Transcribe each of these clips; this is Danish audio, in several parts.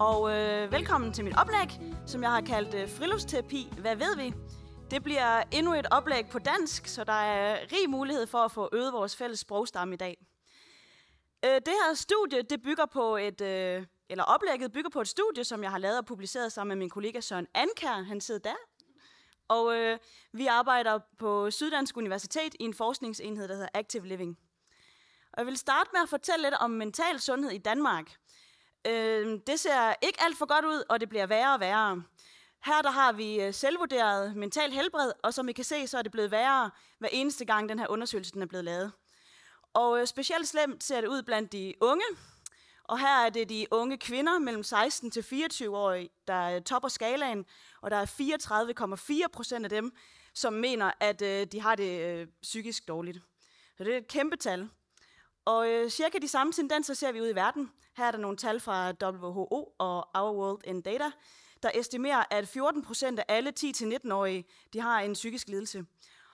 Og velkommen til mit oplæg, som jeg har kaldt Friluftsterapi. Hvad ved vi? Det bliver endnu et oplæg på dansk, så der er rig mulighed for at få øget vores fælles sprogstamme i dag. Det her studie, det bygger på oplægget bygger på et studie, som jeg har lavet og publiceret sammen med min kollega Søren Ankær. Han sidder der. Og vi arbejder på Syddansk Universitet i en forskningsenhed, der hedder Active Living. Og jeg vil starte med at fortælle lidt om mental sundhed i Danmark. Det ser ikke alt for godt ud, og det bliver værre og værre. Her der har vi selvvurderet mental helbred, og som I kan se, så er det blevet værre hver eneste gang, den her undersøgelse den er blevet lavet. Og specielt slemt ser det ud blandt de unge. Og her er det de unge kvinder mellem 16 til 24 år, der topper skalaen. Og der er 34,4% af dem, som mener, at de har det psykisk dårligt. Så det er et kæmpe tal. Og cirka de samme tendenser ser vi ud i verden. Her er der nogle tal fra WHO og Our World in Data, der estimerer, at 14% af alle 10-19-årige de har en psykisk lidelse.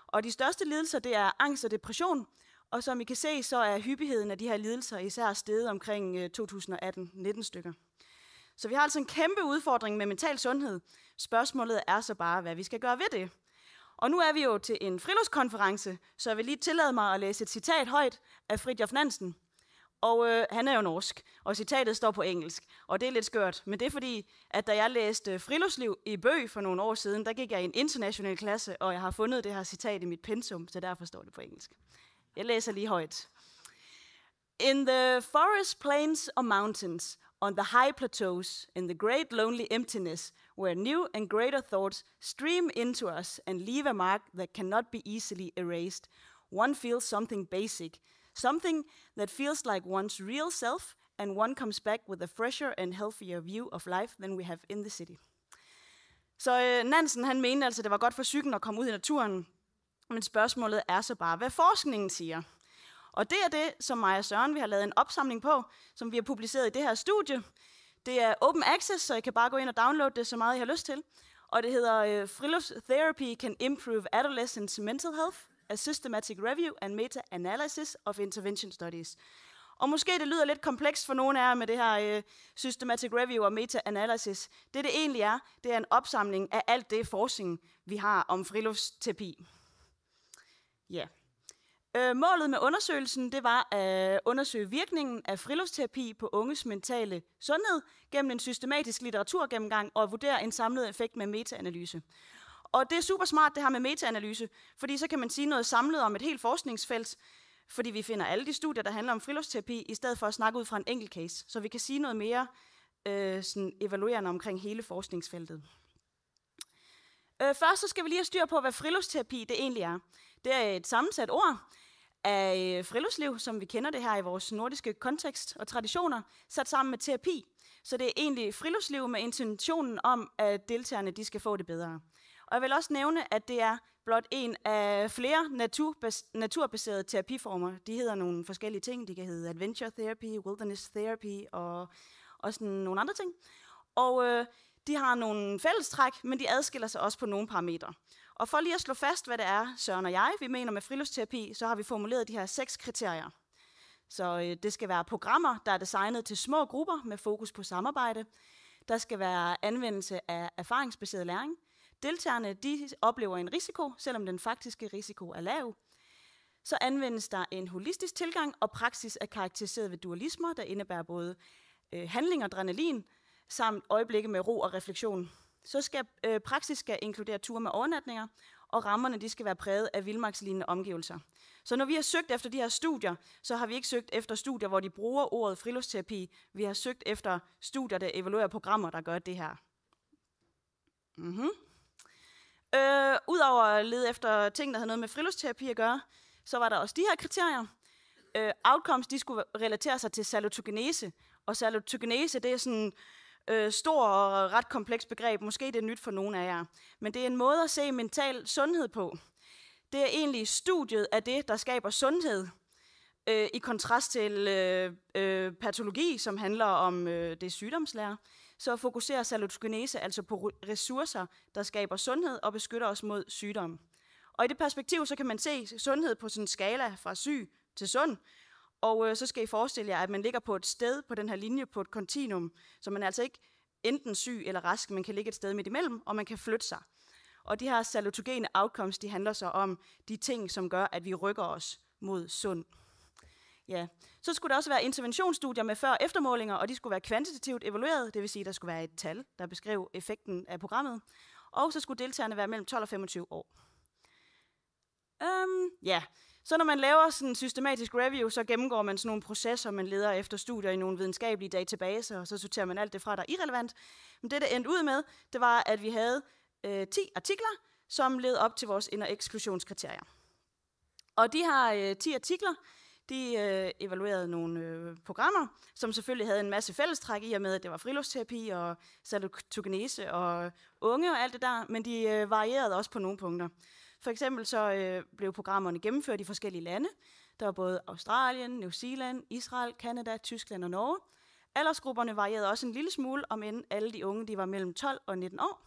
Og de største lidelser, det er angst og depression. Og som I kan se, så er hyppigheden af de her lidelser især steget omkring 2018-19 stykker. Så vi har altså en kæmpe udfordring med mental sundhed. Spørgsmålet er så bare, hvad vi skal gøre ved det. Og nu er vi jo til en friluftskonference, så jeg vil lige tillade mig at læse et citat højt af Fridtjof Nansen. Og han er jo norsk, og citatet står på engelsk. Og det er lidt skørt, men det er fordi, at da jeg læste friluftsliv i Bø for nogle år siden, der gik jeg i en international klasse, og jeg har fundet det her citat i mit pensum, så derfor står det på engelsk. Jeg læser lige højt. In the forest plains or mountains, on the high plateaus, in the great lonely emptiness, where new and greater thoughts stream into us and leave a mark that cannot be easily erased, one feels something basic, something that feels like one's real self, and one comes back with a fresher and healthier view of life than we have in the city. Så Nansen han mente altså, at det var godt for psyken at komme ud i naturen, men spørgsmålet er så bare, hvad forskningen siger. Og det er det, som mig og Søren vi har lavet en opsamling på, som vi har publiceret i det her studie. Det er open access, så I kan bare gå ind og downloade det så meget, I har lyst til. Og det hedder Friluftstherapy can improve adolescents' mental health, a systematic review and meta-analysis of intervention studies. Og måske det lyder lidt komplekst for nogle af jer med det her systematic review og meta-analysis. Det egentlig er, det er en opsamling af alt det forskning, vi har om friluftsterapi. Ja. Målet med undersøgelsen, det var at undersøge virkningen af friluftsterapi på unges mentale sundhed gennem en systematisk litteraturgennemgang og vurdere en samlet effekt med meta-analyse. Og det er super smart, det her med meta-analyse, fordi så kan man sige noget samlet om et helt forskningsfelt, fordi vi finder alle de studier, der handler om friluftsterapi, i stedet for at snakke ud fra en enkelt case. Så vi kan sige noget mere sådan evaluerende omkring hele forskningsfeltet. Først så skal vi lige have styr på, hvad friluftsterapi det egentlig er. Det er et sammensat ord af friluftsliv, som vi kender det her i vores nordiske kontekst og traditioner, sat sammen med terapi. Så det er egentlig friluftsliv med intentionen om, at deltagerne de skal få det bedre. Og jeg vil også nævne, at det er blot en af flere naturbaserede terapiformer. De hedder nogle forskellige ting. De kan hedde adventure therapy, wilderness therapy og sådan nogle andre ting. Og de har nogle fællestræk, men de adskiller sig også på nogle parametre. Og for lige at slå fast, hvad det er, Søren og jeg, vi mener med friluftsterapi, så har vi formuleret de her 6 kriterier. Så det skal være programmer, der er designet til små grupper med fokus på samarbejde. Der skal være anvendelse af erfaringsbaseret læring. Deltagerne de oplever en risiko, selvom den faktiske risiko er lav. Så anvendes der en holistisk tilgang, og praksis er karakteriseret ved dualismer, der indebærer både handling og adrenalin, samt øjeblikke med ro og refleksion. Så skal praksis skal inkludere ture med overnatninger, og rammerne de skal være præget af vildmarkslignende omgivelser. Så når vi har søgt efter de her studier, så har vi ikke søgt efter studier, hvor de bruger ordet friluftsterapi. Vi har søgt efter studier, der evaluerer programmer, der gør det her. Udover at lede efter ting, der havde noget med friluftsterapi at gøre, så var der også de her kriterier. Outcomes de skulle relatere sig til salutogenese, og salutogenese det er sådan stor og ret kompleks begreb. Måske det er nyt for nogle af jer. Men det er en måde at se mental sundhed på. Det er egentlig studiet af det, der skaber sundhed, i kontrast til patologi, som handler om det sygdomslære. Så fokuserer salutogenese altså på ressourcer, der skaber sundhed og beskytter os mod sygdom. Og i det perspektiv, så kan man se sundhed på sådan en skala fra syg til sund. Og så skal I forestille jer, at man ligger på et sted på den her linje på et kontinuum, så man altså ikke enten syg eller rask, man kan ligge et sted midt imellem, og man kan flytte sig. Og de her salutogene outcomes, de handler så om de ting, som gør, at vi rykker os mod sund. Ja. Så skulle der også være interventionsstudier med før- og eftermålinger, og de skulle være kvantitativt evalueret, det vil sige, at der skulle være et tal, der beskrev effekten af programmet. Og så skulle deltagerne være mellem 12 og 25 år. Så når man laver sådan en systematisk review, så gennemgår man sådan nogle processer, man leder efter studier i nogle videnskabelige databaser, og så sorterer man alt det fra, der er irrelevant. Men det endte ud med, det var, at vi havde 10 artikler, som led op til vores ind- og eksklusionskriterier. Og de her 10 artikler, de evaluerede nogle programmer, som selvfølgelig havde en masse fællestræk i og med, at det var friluftsterapi og salutogenese og unge og alt det der, men de varierede også på nogle punkter. For eksempel så blev programmerne gennemført i forskellige lande. Der var både Australien, New Zealand, Israel, Canada, Tyskland og Norge. Aldersgrupperne varierede også en lille smule, om end alle de unge de var mellem 12 og 19 år.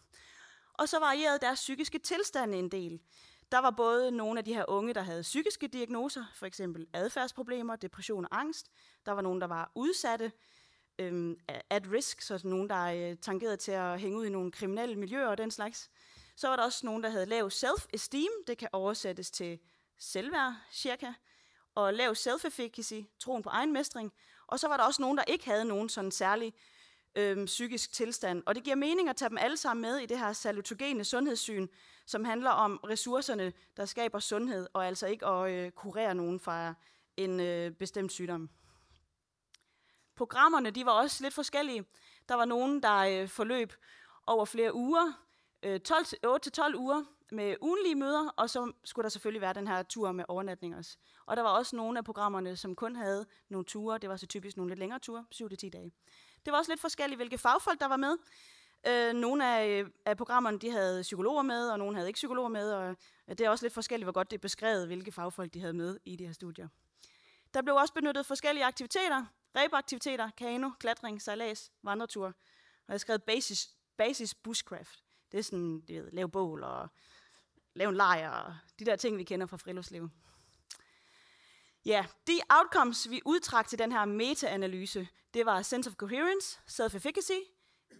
Og så varierede deres psykiske tilstande en del. Der var både nogle af de her unge, der havde psykiske diagnoser, for eksempel adfærdsproblemer, depression og angst. Der var nogle, der var udsatte, at risk, så nogen, der tangerede til at hænge ud i nogle kriminelle miljøer og den slags. Så var der også nogen, der havde lav self-esteem, det kan oversættes til selvværd, cirka, og lav self-efficacy, troen på egen mestring. Og så var der også nogen, der ikke havde nogen sådan særlig psykisk tilstand. Og det giver mening at tage dem alle sammen med i det her salutogene sundhedssyn, som handler om ressourcerne, der skaber sundhed, og altså ikke at kurere nogen fra en bestemt sygdom. Programmerne de var også lidt forskellige. Der var nogen, der forløb over flere uger, 8-12 uger med ugenlige møder, og så skulle der selvfølgelig være den her tur med overnatning også. Og der var også nogle af programmerne, som kun havde nogle ture. Det var så typisk nogle lidt længere ture, 7-10 dage. Det var også lidt forskelligt, hvilke fagfolk der var med. Nogle af programmerne de havde psykologer med, og nogle havde ikke psykologer med. Og det er også lidt forskelligt, hvor godt det er beskrevet, hvilke fagfolk de havde med i de her studier. Der blev også benyttet forskellige aktiviteter. Ræbeaktiviteter, kano, klatring, sejlads, vandretur. Og jeg har skrevet basis bushcraft. Det er sådan, lave bål og lave en lejr og de der ting, vi kender fra friluftsliv. Ja, de outcomes, vi udtrak til den her meta-analyse, det var sense of coherence, self-efficacy,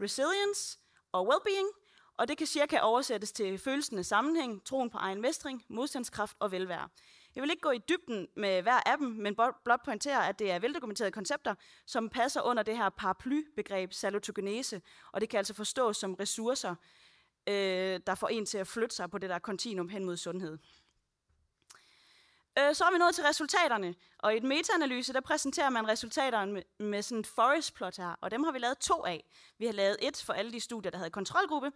resilience og well-being, og det kan cirka oversættes til følelsen af sammenhæng, troen på egen mestring, modstandskraft og velvære. Jeg vil ikke gå i dybden med hver af dem, men blot pointere, at det er veldokumenterede koncepter, som passer under det her paraplybegreb salutogenese, og det kan altså forstås som ressourcer, der får en til at flytte sig på det der kontinuum hen mod sundhed. Så er vi nået til resultaterne, og i et meta-analyse, der præsenterer man resultaterne med sådan et forest plot her, og dem har vi lavet 2 af. Vi har lavet et for alle de studier, der havde kontrolgruppe,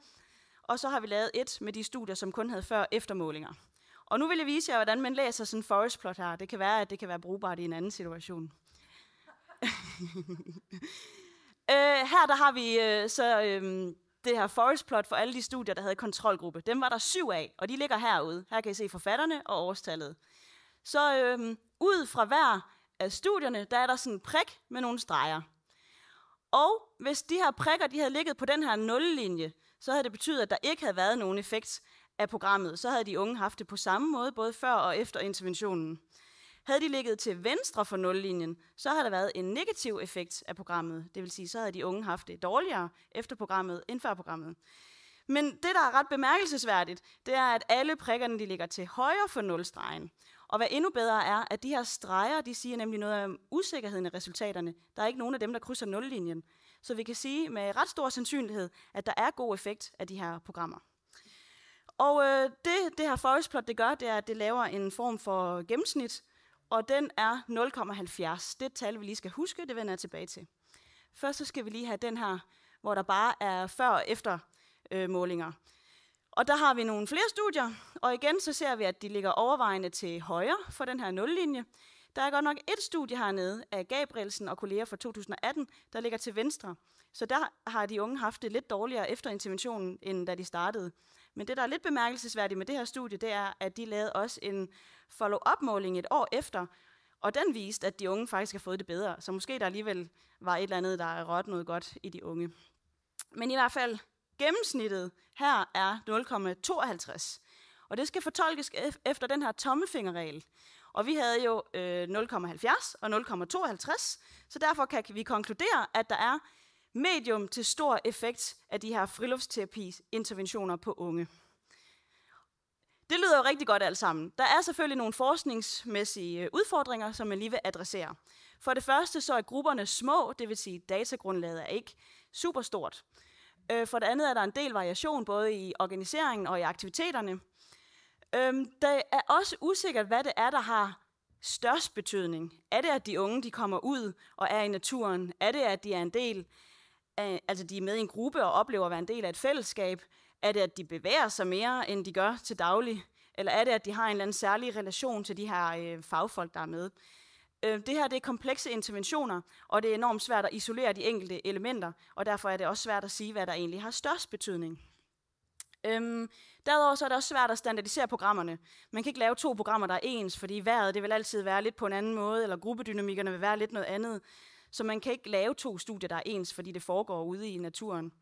og så har vi lavet et med de studier, som kun havde før- og eftermålinger. Og nu vil jeg vise jer, hvordan man læser sådan en forest plot her. Det kan være, at det kan være brugbart i en anden situation. Her der har vi det her forest plot for alle de studier, der havde kontrolgruppe. Dem var der 7 af, og de ligger herude. Her kan I se forfatterne og årstallet. Så ud fra hver af studierne, der er der sådan en prik med nogle streger. Og hvis de her prikker, de havde ligget på den her nullinje, så havde det betydet, at der ikke havde været nogen effekt af programmet. Så havde de unge haft det på samme måde, både før og efter interventionen. Havde de ligget til venstre for nullinjen, så havde der været en negativ effekt af programmet. Det vil sige, så havde de unge haft det dårligere efter programmet end før programmet. Men det, der er ret bemærkelsesværdigt, det er, at alle prikkerne de ligger til højre for nulstregen. Og hvad endnu bedre er, at de her streger, de siger nemlig noget om usikkerheden af resultaterne. Der er ikke nogen af dem, der krydser nullinjen. Så vi kan sige med ret stor sandsynlighed, at der er god effekt af de her programmer. Og det her forest plot, det gør, det er, at det laver en form for gennemsnit, og den er 0,70. Det er et tal, vi lige skal huske, det vender jeg tilbage til. Først så skal vi lige have den her, hvor der bare er før- og efter målinger. Og der har vi nogle flere studier, og igen så ser vi, at de ligger overvejende til højre for den her nullinje. Der er godt nok et studie hernede af Gabrielsen og kolleger fra 2018, der ligger til venstre. Så der har de unge haft det lidt dårligere efter interventionen, end da de startede. Men det, der er lidt bemærkelsesværdigt med det her studie, det er, at de lavede også en follow-up-måling et år efter, og den viste, at de unge faktisk har fået det bedre. Så måske der alligevel var et eller andet, der er rødt noget godt i de unge. Men i hvert fald, gennemsnittet her er 0,52. Og det skal fortolkes efter den her tommelfingerregel. Og vi havde jo 0,70 og 0,52, så derfor kan vi konkludere, at der er medium til stor effekt af de her friluftsterapi-interventioner på unge. Det lyder jo rigtig godt alt sammen. Der er selvfølgelig nogle forskningsmæssige udfordringer, som man lige vil adressere. For det første så er grupperne små, det vil sige datagrundlaget er ikke super stort. For det andet er der en del variation både i organiseringen og i aktiviteterne. Det er også usikkert, hvad det er, der har størst betydning. Er det, at de unge de kommer ud og er i naturen? Er det, at de er en del af, altså de er med i en gruppe og oplever at være en del af et fællesskab? Er det, at de bevæger sig mere, end de gør til daglig? Eller er det, at de har en eller anden særlig relation til de her fagfolk, der er med? Det her det er komplekse interventioner, og det er enormt svært at isolere de enkelte elementer, og derfor er det også svært at sige, hvad der egentlig har størst betydning. Derudover så er det også svært at standardisere programmerne. Man kan ikke lave 2 programmer, der er ens, fordi vejret det vil altid være lidt på en anden måde, eller gruppedynamikkerne vil være lidt noget andet. Så man kan ikke lave 2 studier, der er ens, fordi det foregår ude i naturen.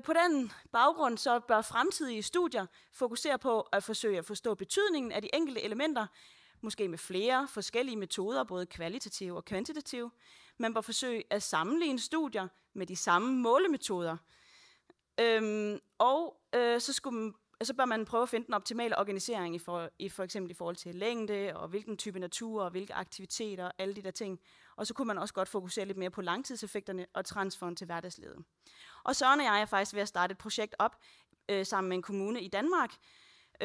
På den baggrund så bør fremtidige studier fokusere på at forsøge at forstå betydningen af de enkelte elementer, måske med flere forskellige metoder, både kvalitative og kvantitative. Man bør forsøge at sammenligne studier med de samme målemetoder. Så bør man prøve at finde den optimale organisering for eksempel i forhold til længde, og hvilken type natur, og hvilke aktiviteter, og alle de der ting. Og så kunne man også godt fokusere lidt mere på langtidseffekterne og transferen til hverdagslivet. Og Søren og jeg er faktisk ved at starte et projekt op sammen med en kommune i Danmark,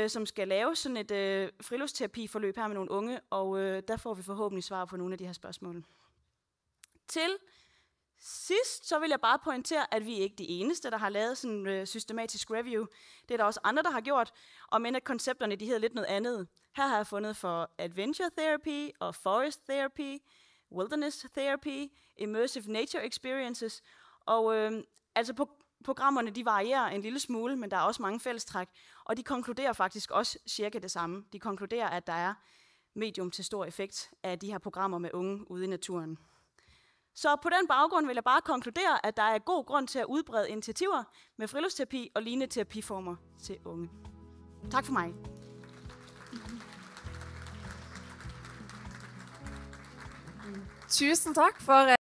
som skal lave sådan et friluftsterapiforløb her med nogle unge, og der får vi forhåbentlig svar på nogle af de her spørgsmål. Til sidst så vil jeg bare pointere, at vi ikke er de eneste, der har lavet sådan en systematisk review. Det er der også andre, der har gjort, og men at koncepterne de hedder lidt noget andet. Her har jeg fundet for adventure therapy og forest therapy, wilderness therapy, immersive nature experiences, og programmerne de varierer en lille smule, men der er også mange fællestræk, og de konkluderer faktisk også cirka det samme. De konkluderer, at der er medium til stor effekt af de her programmer med unge ude i naturen. Så på den baggrund vil jeg bare konkludere, at der er god grund til at udbrede initiativer med friluftsterapi og lignende terapiformer til unge. Tak for mig. Tusind tak for